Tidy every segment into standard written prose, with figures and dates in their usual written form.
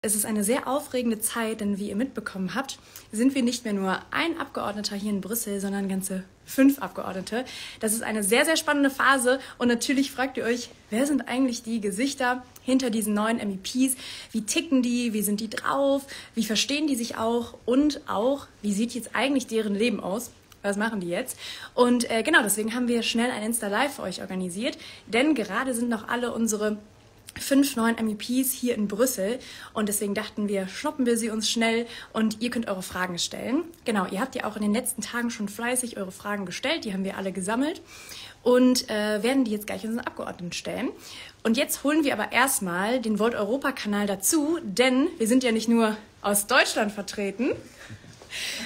Es ist eine sehr aufregende Zeit, denn wie ihr mitbekommen habt, sind wir nicht mehr nur ein Abgeordneter hier in Brüssel, sondern ganze 5 Abgeordnete. Das ist eine sehr, sehr spannende Phase und natürlich fragt ihr euch, wer sind eigentlich die Gesichter hinter diesen neuen MdEPs? Wie ticken die? Wie sind die drauf? Wie verstehen die sich auch? Und auch, wie sieht jetzt eigentlich deren Leben aus? Was machen die jetzt? Und genau, deswegen haben wir schnell ein Insta-Live für euch organisiert, denn gerade sind noch alle unsere 5 neuen MdEPs hier in Brüssel und deswegen dachten wir, schnappen wir sie uns schnell und ihr könnt eure Fragen stellen. Genau, ihr habt ja auch in den letzten Tagen schon fleißig eure Fragen gestellt, die haben wir alle gesammelt und werden die jetzt gleich unseren Abgeordneten stellen. Und jetzt holen wir aber erstmal den Volt Europa-Kanal dazu, denn wir sind ja nicht nur aus Deutschland vertreten,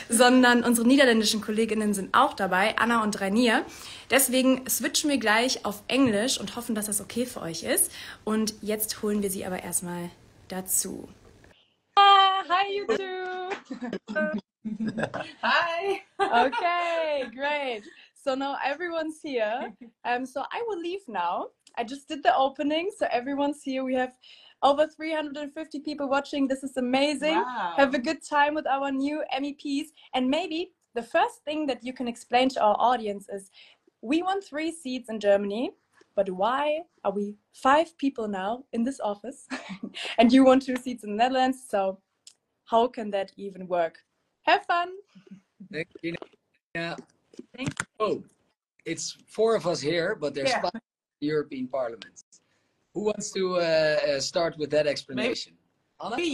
sondern unsere niederländischen Kolleginnen sind auch dabei, Anna und Rainier. Deswegen switchen wir gleich auf Englisch und hoffen, dass das okay für euch ist. Und jetzt holen wir sie aber erstmal dazu. Hi, you two. Hi. Okay, great. So now everyone's here. So I will leave now. I just did the opening, so everyone's here. We have over 350 people watching. This is amazing. Wow. Have a good time with our new MEPs. And maybe the first thing that you can explain to our audience is we won 3 seats in Germany, but why are we 5 people now in this office? And you won 2 seats in the Netherlands, so how can that even work? Have fun! Thank you. Yeah. Thank you. Oh, it's 4 of us here, but there's 5 in the European Parliament. Who wants to start with that explanation? Anna? Maybe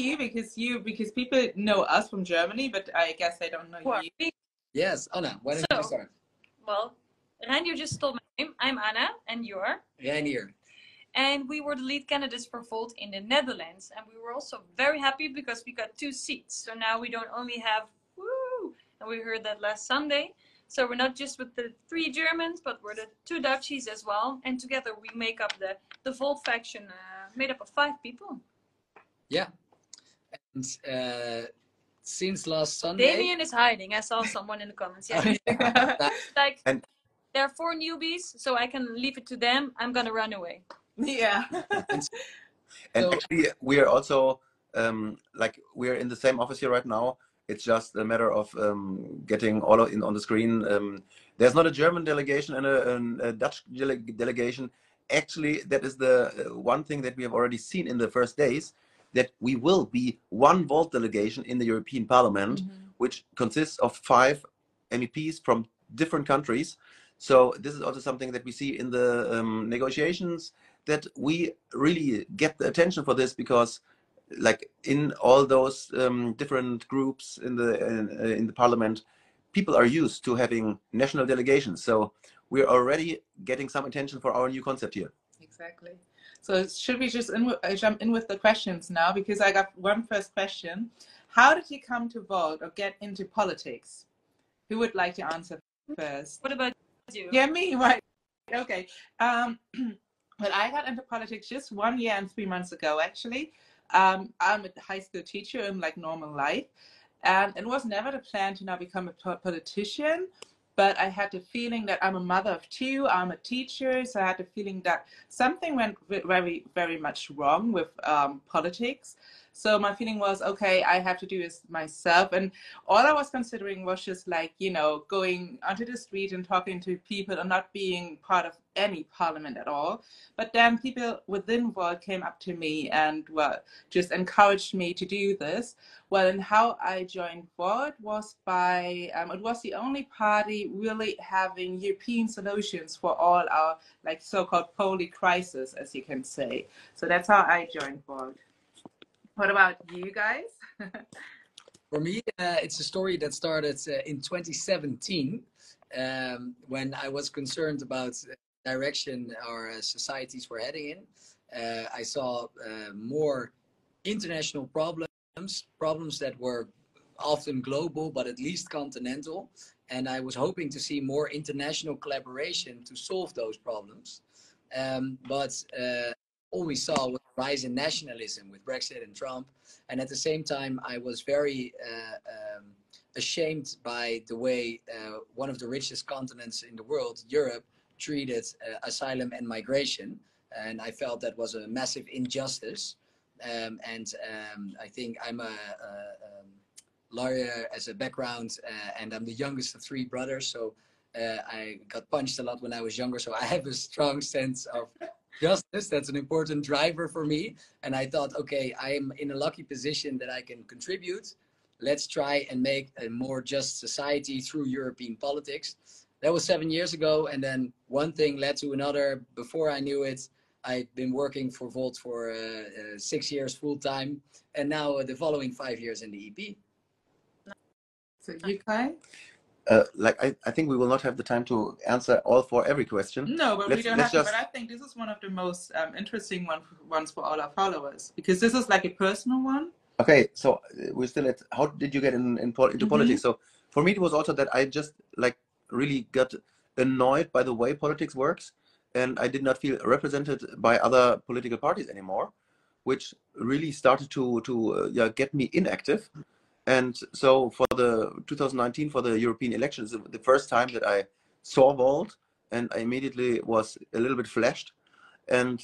you, because people know us from Germany, but I guess they don't know you. Yes, Anna, why don't you start? Well, Reinier just stole my name. I'm Anna, and you're? Reinier. And we were the lead candidates for Volt in the Netherlands. And we were also very happy because we got 2 seats. So now we don't only have, woo, and we heard that last Sunday. So we're not just with the 3 Germans, but we're the 2 Dutchies as well. And together we make up the Volt faction, made up of 5 people. Yeah. And since last Sunday... Damien is hiding. I saw someone in the comments. Yeah. Like, there are 4 newbies, so I can leave it to them. I'm going to run away. Yeah. And actually, we are also, we're in the same office here right now. It's just a matter of getting all on the screen. There's not a German delegation and a Dutch delegation. Actually, that is the one thing that we have already seen in the first days, that we will be one Volt delegation in the European Parliament, which consists of 5 MEPs from different countries. So this is also something that we see in the negotiations, that we really get the attention for this, because like in all those different groups in the parliament, people are used to having national delegations. So we're already getting some attention for our new concept here. Exactly. So should we just jump in with the questions now? Because I got one first question. How did you come to Volt or get into politics? Who would like to answer first? What about you? Yeah, me, right. Okay. Well, I got into politics just 1 year and 3 months ago, actually. I'm a high school teacher in like normal life. And it was never the plan to now become a politician. But I had the feeling that I'm a mother of 2, I'm a teacher, so I had the feeling that something went very, very much wrong with politics. So my feeling was, okay, I have to do this myself. And all I was considering was just like, you know, going onto the street and talking to people and not being part of any parliament at all. But then people within Volt came up to me and, well, just encouraged me to do this. Well, and how I joined Volt was by, it was the only party really having European solutions for all our like so-called poly crisis, as you can say. So that's how I joined Volt. What about you guys? For me, it's a story that started in 2017 when I was concerned about the direction our societies were heading in. I saw more international problems that were often global, but at least continental. And I was hoping to see more international collaboration to solve those problems. But all we saw was a rise in nationalism with Brexit and Trump. And at the same time, I was very ashamed by the way one of the richest continents in the world, Europe, treated asylum and migration. And I felt that was a massive injustice. I think I'm a lawyer as a background, and I'm the youngest of three brothers. So I got punched a lot when I was younger. So I have a strong sense of justice. That's an important driver for me. And I thought, okay, I'm in a lucky position that I can contribute. Let's try and make a more just society through European politics. That was 7 years ago. And then one thing led to another. Before I knew it, I'd been working for Volt for 6 years full time. And now the following 5 years in the EP. So you, Kai? I think we will not have the time to answer all for every question. No, but we don't have to. But I think this is one of the most interesting ones for all our followers, because this is like a personal one. Okay, so we're still at, how did you get into politics? So for me, it was also that I just like really got annoyed by the way politics works, and I did not feel represented by other political parties anymore, which really started to get me inactive. And so for the 2019, for the European elections, the first time that I saw Volt, and I immediately was a little bit flashed. And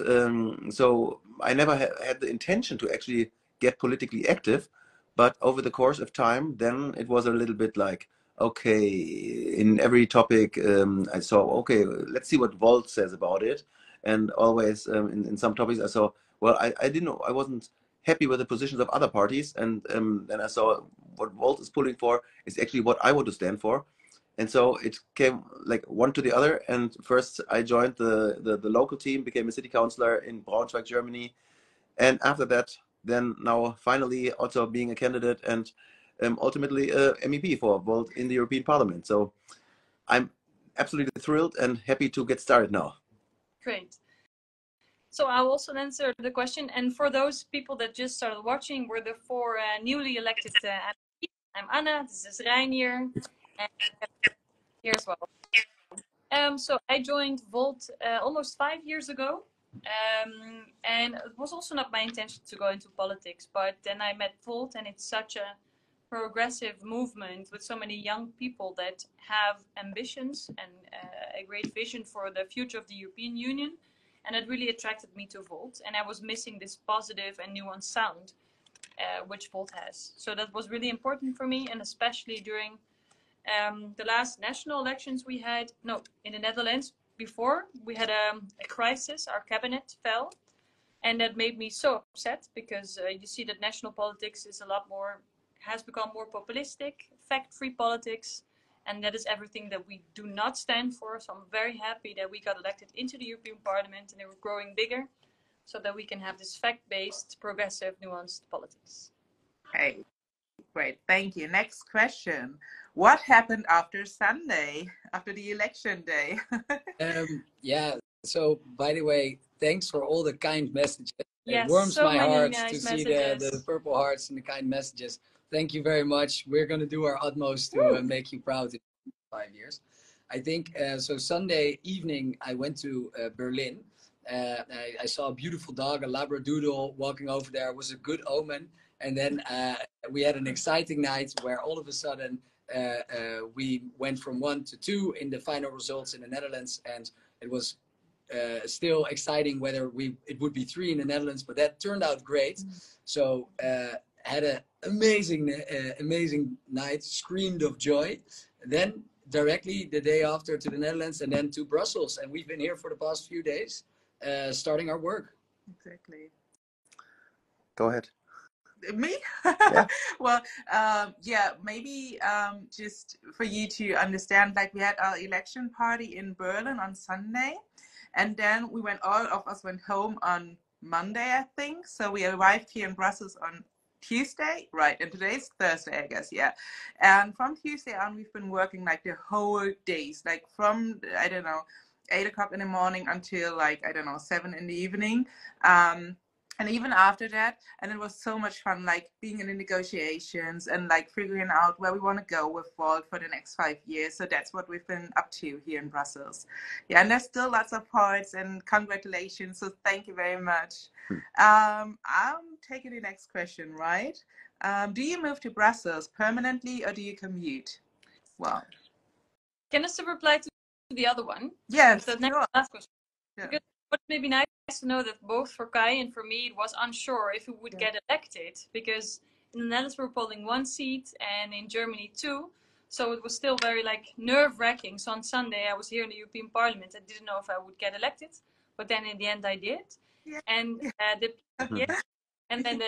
so I never had the intention to actually get politically active, but over the course of time, then it was a little bit like, okay, in every topic, I saw, okay, let's see what Volt says about it. And always in some topics I saw, well, I wasn't happy with the positions of other parties, and then I saw what Volt is pulling for is actually what I want to stand for. And so it came like one to the other. And first I joined the local team, became a city councillor in Braunschweig, Germany. And after that, then now finally also being a candidate and ultimately a MEP for Volt in the European Parliament. So I'm absolutely thrilled and happy to get started now. Great. So I'll also answer the question. And for those people that just started watching, we're the four newly elected MEPs. I'm Anna, this is Reinier, and here as well. So I joined Volt almost 5 years ago. And it was also not my intention to go into politics, but then I met Volt, and it's such a progressive movement with so many young people that have ambitions and a great vision for the future of the European Union. And it really attracted me to Volt, and I was missing this positive and nuanced sound, which Volt has. So that was really important for me, and especially during the last national elections we had, in the Netherlands. Before we had a crisis, our cabinet fell, and that made me so upset, because you see that national politics is has become more populistic, fact-free politics, and that is everything that we do not stand for. So I'm very happy that we got elected into the European Parliament, and they were growing bigger, so that we can have this fact-based, progressive, nuanced politics. Hey, great, thank you. Next question. What happened after Sunday, after the election day? Yeah, so by the way, thanks for all the kind messages. Yes, it warms so my heart nice to see the purple hearts and the kind messages. Thank you very much. We're going to do our utmost to make you proud in 5 years. I think, so Sunday evening, I went to Berlin. I saw a beautiful dog, a Labradoodle, walking over there. It was a good omen. And then we had an exciting night where all of a sudden we went from 1 to 2 in the final results in the Netherlands. And it was still exciting whether it would be 3 in the Netherlands, but that turned out great. So had an amazing night, screamed of joy. Then directly the day after to the Netherlands, and then to Brussels. And we've been here for the past few days, starting our work. Exactly. Go ahead. Me? Yeah. Well, yeah, maybe just for you to understand, like we had our election party in Berlin on Sunday, and then all of us went home on Monday, I think. So we arrived here in Brussels on Tuesday, right? And today's Thursday, I guess, yeah. And from Tuesday on, we've been working like the whole days, like from, I don't know, 8 o'clock in the morning until like, I don't know, 7 in the evening. And even after that, and it was so much fun, like being in the negotiations and like figuring out where we want to go with Volt for the next 5 years. So that's what we've been up to here in Brussels. Yeah, and there's still lots of parts, and congratulations. So thank you very much. I'm taking the next question, right? Do you move to Brussels permanently, or do you commute? Well, can I still reply to the other one? yes, The next sure. last question. Yeah. Because But maybe nice to know that both for Kai and for me, it was unsure if we would get elected, because in the Netherlands we're polling 1 seat and in Germany 2. So it was still very like nerve-wracking. So on Sunday I was here in the European Parliament. I didn't know if I would get elected, but then in the end I did. Yeah. And and then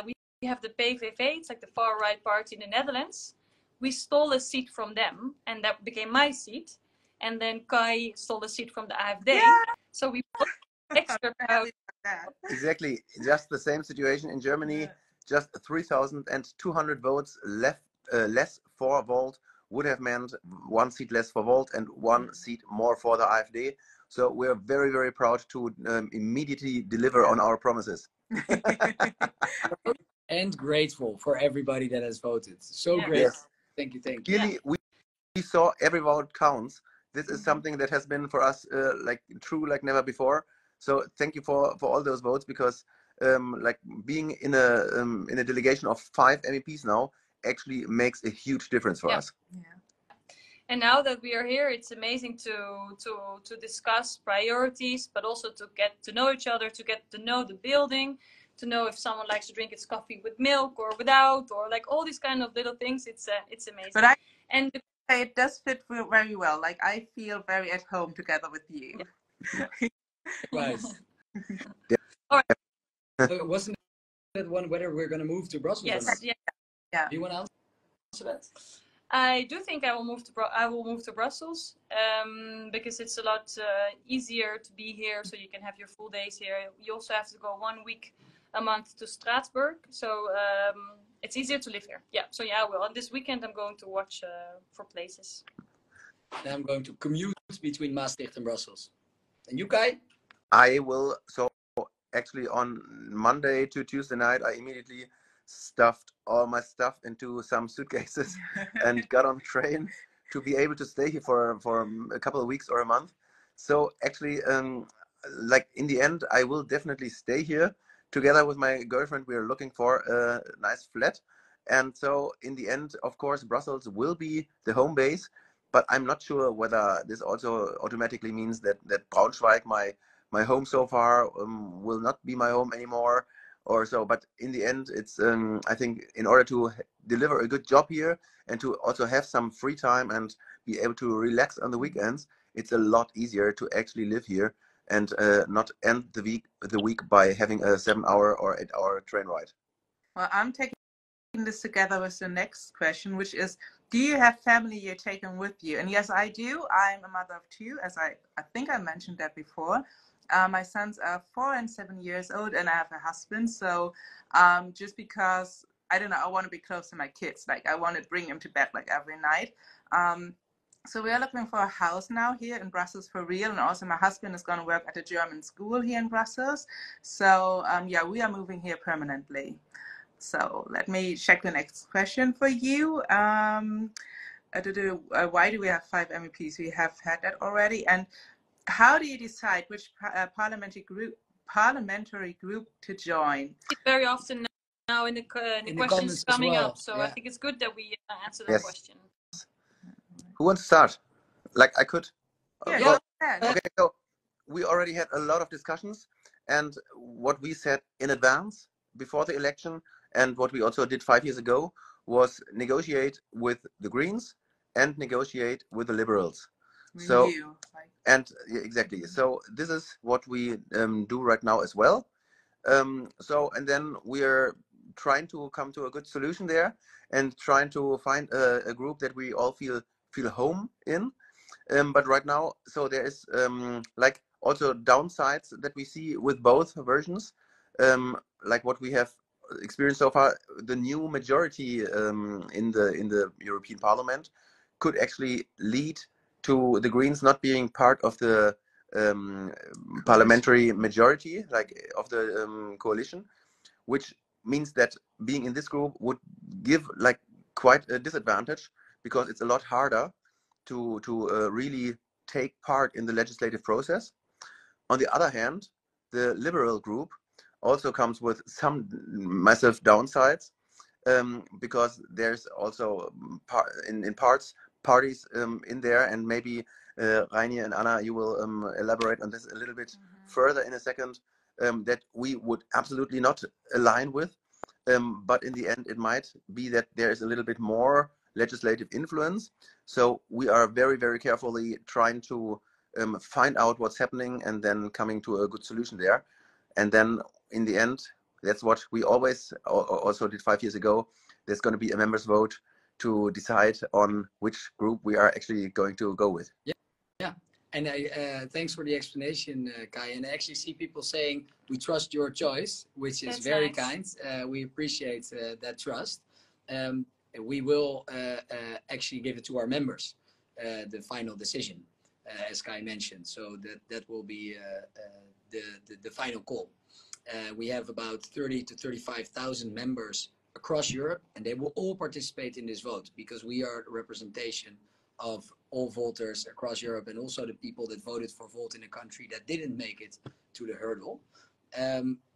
we have the PVV, it's like the far right party in the Netherlands. We stole a seat from them, and that became my seat. And then Kai stole a seat from the AfD. Yeah. So we both extra proud. Exactly, just the same situation in Germany. Just 3,200 votes left, less for Volt would have meant 1 seat less for Volt and 1 seat more for the AfD. So we're very, very proud to immediately deliver on our promises. And grateful for everybody that has voted. So great. Yes. Thank you. Clearly, we saw every vote counts. This is something that has been for us like true like never before. So thank you for all those votes, because like being in a delegation of 5 MEPs now actually makes a huge difference for us. Yeah. And now that we are here, it's amazing to discuss priorities, but also to get to know each other, to get to know the building, to know if someone likes to drink its coffee with milk or without, or like all these kind of little things. It's amazing. But and it does fit very well. Like I feel very at home together with you. Nice. All right. Wasn't that one whether we're going to move to Brussels or not? Yeah. Do you want to answer that? I do think I will move to Brussels because it's a lot easier to be here. So you can have your full days here. You also have to go 1 week a month to Strasbourg, so it's easier to live here. Yeah. So yeah, I will. And this weekend I'm going to watch for places. And I'm going to commute between Maastricht and Brussels. And you, Kai? I will. So actually on Monday to Tuesday night, I immediately stuffed all my stuff into some suitcases and got on a train to be able to stay here for a couple of weeks or a month. So actually, like in the end, I will definitely stay here together with my girlfriend. We are looking for a nice flat. And so in the end, of course, Brussels will be the home base, but I'm not sure whether this also automatically means that Braunschweig, my home so far, will not be my home anymore or so. But in the end, it's I think in order to deliver a good job here and to also have some free time and be able to relax on the weekends, it's a lot easier to actually live here and not end the week by having a 7-hour or 8-hour train ride. Well, I'm taking this together with the next question, which is, do you have family you're taking with you? And yes, I do. I'm a mother of 2, as I think I mentioned that before. My sons are 4 and 7 years old, and I have a husband. So just because, I don't know, I want to be close to my kids. Like I want to bring them to bed like every night. So we are looking for a house now here in Brussels for real. And also my husband is going to work at a German school here in Brussels. So yeah, we are moving here permanently. So let me check the next question for you. Why do we have 5 MEPs? We have had that already. And how do you decide which parliamentary group to join? Very often now in the questions coming up. So I think it's good that we answer that question. Who wants to start? Like I could. Yeah. Okay, so we already had a lot of discussions, and what we said in advance before the election and what we also did 5 years ago was negotiate with the Greens and negotiate with the Liberals. So and exactly. So this is what we do right now as well. So and then we're trying to come to a good solution there and trying to find a group that we all feel home in. But right now, so there is like also downsides that we see with both versions. Like what we have experienced so far, the new majority in the European Parliament could actually lead to the Greens not being part of the parliamentary majority, like of the coalition, which means that being in this group would give like quite a disadvantage, because it's a lot harder to really take part in the legislative process. On the other hand, the Liberal group also comes with some massive downsides, because there's also in parts parties in there, and maybe Rainier and Anna, you will elaborate on this a little bit further in a second, that we would absolutely not align with. But in the end, it might be that there is a little bit more legislative influence. So we are very, very carefully trying to find out what's happening and then coming to a good solution there. And then in the end, that's what we always also did 5 years ago. There's going to be a members vote to decide on which group we are actually going to go with. Yeah. And thanks for the explanation, Kai. And I actually see people saying, we trust your choice, which is very nice. Kind. We appreciate that trust. We will actually give it to our members, the final decision, as Kai mentioned. So that will be the final call. We have about 30 to 35,000 members across Europe, and they will all participate in this vote because we are the representation of all voters across Europe, and also the people that voted for Volt in a country that didn't make it to the hurdle.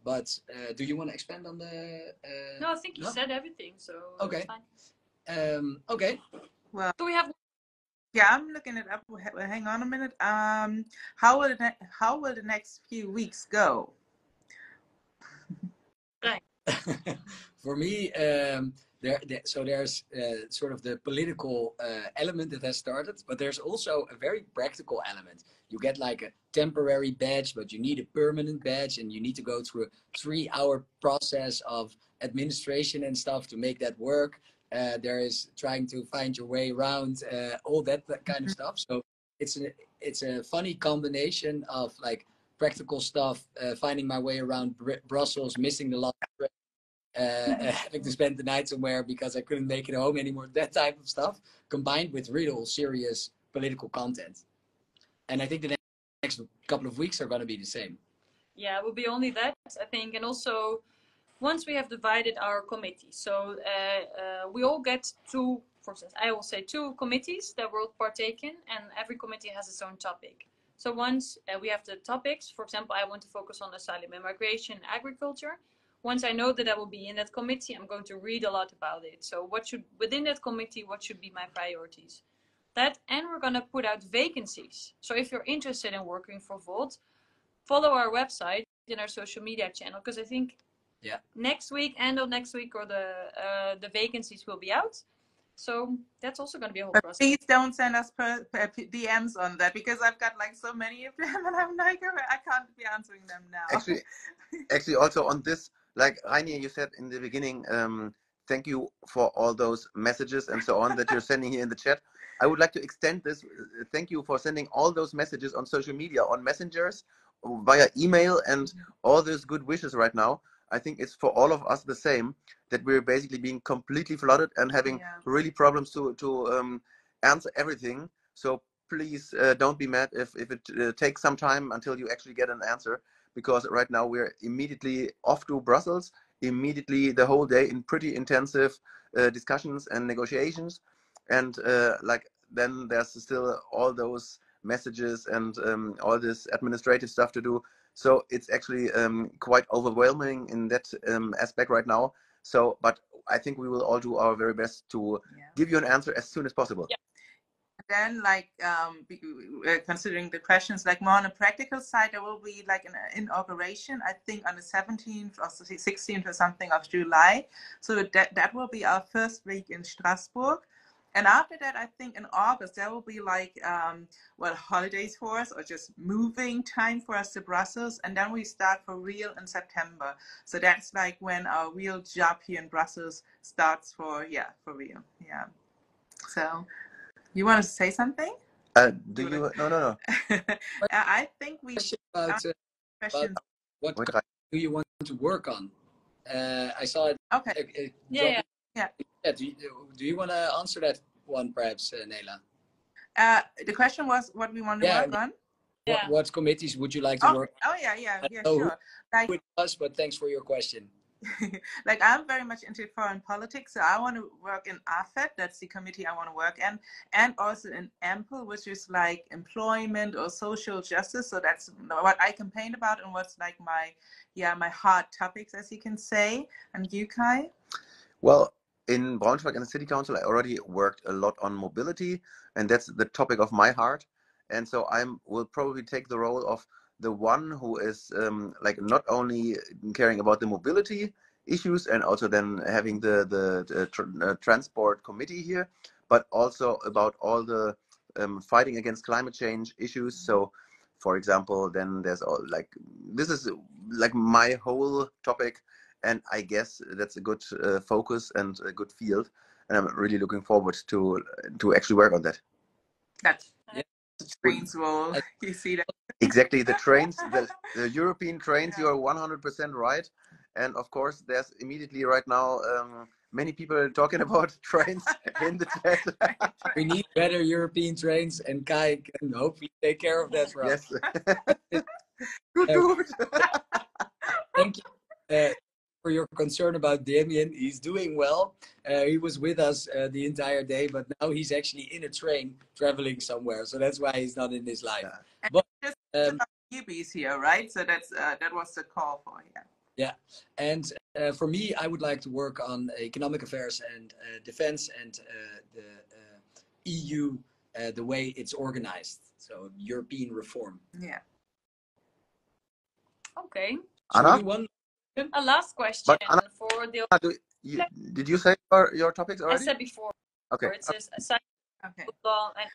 But do you want to expand on the? No, I think you said everything. So okay. Fine. Okay. Well, do we have? Yeah, I'm looking it up. Hang on a minute. How will the next few weeks go? Right. For me, so there's sort of the political element that has started, but there's also a very practical element. You get like a temporary badge, but you need a permanent badge, and you need to go through a 3-hour process of administration and stuff to make that work. There is trying to find your way around, all that kind of stuff. So it's a funny combination of like practical stuff, finding my way around Brussels, missing the last train, having to spend the night somewhere because I couldn't make it home anymore, that type of stuff, combined with real serious political content. And I think the next couple of weeks are going to be the same. Yeah, it will be only that, I think. And also, once we have divided our committee, so we all get two, for instance, I will say 2 committees that will partake in, and every committee has its own topic. So once we have the topics, for example, I want to focus on asylum and migration, agriculture. Once I know that I will be in that committee, I'm going to read a lot about it. So within that committee, what should be my priorities? That, and we're going to put out vacancies. So if you're interested in working for Volt, follow our website and our social media channel, because I think next week, end of next week, or the vacancies will be out. So that's also going to be a whole process. Please don't send us DMs on that, because I've got like so many of them, and I'm like, I can't be answering them now. Actually, also on this, like Rainier, you said in the beginning, thank you for all those messages and so on that you're sending here in the chat. I would like to extend this. Thank you for sending all those messages on social media, on messengers, via email, and all those good wishes right now. I think it's for all of us the same, that we're basically being completely flooded and having really problems to answer everything. So please don't be mad if it takes some time until you actually get an answer, because right now we're immediately off to Brussels, immediately the whole day in pretty intensive discussions and negotiations. And like then there's still all those messages and all this administrative stuff to do. So it's actually quite overwhelming in that aspect right now. So, but I think we will all do our very best to give you an answer as soon as possible. Yeah. Then, like, considering the questions, like more on a practical side, there will be like an inauguration, I think on the 17th or 16th or something of July. So that will be our first week in Strasbourg. And after that, I think in August, there will be like, holidays for us, or just moving time for us to Brussels. And then we start for real in September. So that's like when our real job here in Brussels starts for real. Yeah. So you want to say something? No. I think we about what do you want to work on? I saw it. Okay. Yeah. Do you want to answer that one, perhaps, Nela? The question was what we want to work on. What committees would you like to work on? Oh yeah, sure. Like with us, but thanks for your question. Like, I'm very much into foreign politics, so I want to work in AFET, that's the committee I want to work in, and also in EMPL, which is like employment or social justice. So that's what I campaign about and what's like my hot topics, as you can say. And you, Kai? Well, in Braunschweig and the City Council, I already worked a lot on mobility, and that's the topic of my heart. And so will probably take the role of the one who is like not only caring about the mobility issues and also then having the transport committee here, but also about all the fighting against climate change issues. So, for example, then there's all like this is like my whole topic, and I guess that's a good focus and a good field, and I'm really looking forward to actually work on that. That's the trains role. You see that? Exactly, the trains, the European trains. You are 100% right, and of course, there's immediately right now many people talking about trains in the chat. We need better European trains, and Kai can hopefully take care of that for us. Yes. Good. Thank you for your concern about Damien. He's doing well. He was with us the entire day, but now he's actually in a train traveling somewhere, so that's why he's not in this live. Yeah. But newbies here, right? So that's that was the call for him. Yeah, and for me, I would like to work on economic affairs and defense and the EU, the way it's organized. So European reform. Yeah. Okay. Anna? A last question Anna, for the. Did you say your topics already? I said before. Okay. It says football and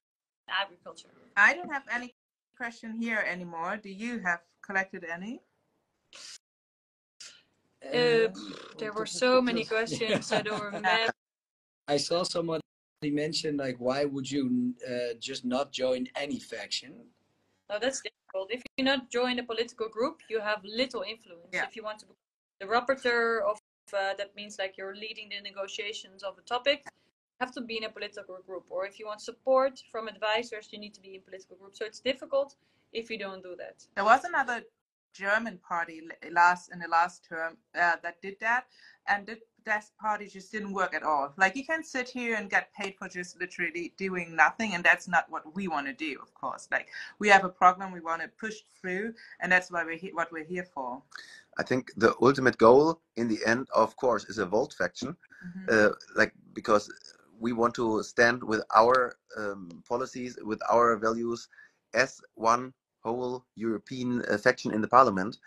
agriculture. I don't have any question here anymore. Do you have collected any? There were so many questions. I don't remember. I saw somebody mention like, why would you just not join any faction? No, that's difficult. If you not join a political group, you have little influence. Yeah. If you want to become the rapporteur of that means like you're leading the negotiations of a topic, you have to be in a political group. Or if you want support from advisors, you need to be in a political group. So it's difficult if you don't do that. There was another German party in the last term that did that, and that party just didn't work at all. Like, you can sit here and get paid for just literally doing nothing, and that's not what we want to do, of course. Like, we have a program we want to push through, and that's why what we're here for. I think the ultimate goal in the end, of course, is a Volt faction, like, because we want to stand with our policies, with our values as one whole European faction in the parliament.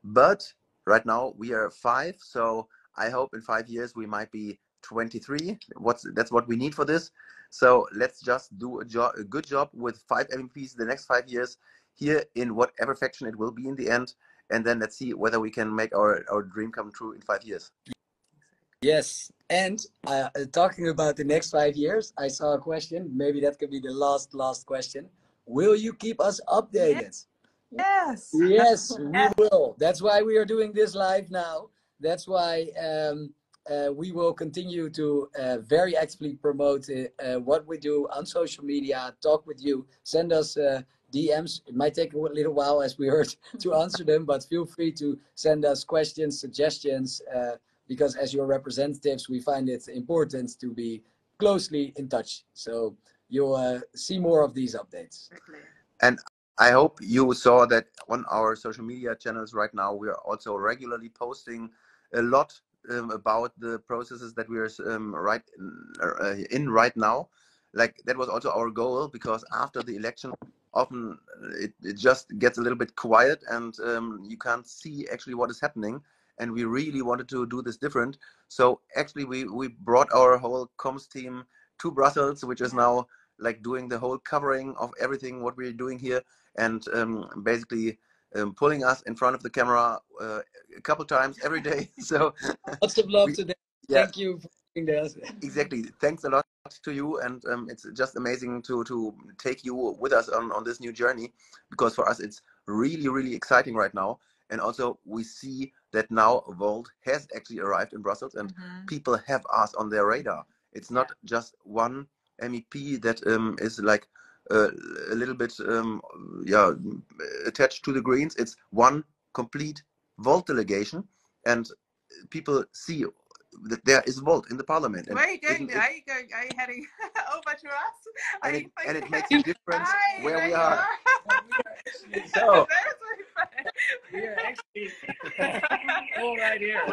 But right now we are 5, so I hope in 5 years we might be 23. That's what we need for this. So let's just do a good job with 5 MEPs the next 5 years here in whatever faction it will be in the end. And then let's see whether we can make our dream come true in 5 years. Yes, and talking about the next 5 years, I saw a question. Maybe that could be the last question. Will you keep us updated? Yes. Yes, we will. That's why we are doing this live now. That's why we will continue to very actively promote what we do on social media, talk with you, send us DMs. It might take a little while, as we heard, to answer them, but feel free to send us questions, suggestions, because as your representatives, we find it important to be closely in touch. So you'll see more of these updates. And I hope you saw that on our social media channels right now, we are also regularly posting a lot about the processes that we are in right now. Like, that was also our goal, because after the election, often it just gets a little bit quiet, and you can't see actually what is happening. And we really wanted to do this different. So actually we brought our whole comms team to Brussels, which is now like doing the whole covering of everything what we're doing here, and basically pulling us in front of the camera a couple times every day. So lots of love to them. Yeah. Thank you for doing this. Exactly. Thanks a lot to you, and it's just amazing to take you with us on this new journey, because for us it's really exciting right now. And also we see that now Volt has actually arrived in Brussels, and people have us on their radar. It's not just one MEP that is like a little bit attached to the Greens. It's one complete Volt delegation, and people see that there is Volt in the parliament. Where are you going? Are you heading over to us? And it makes a difference where we are. So we are actually all right here.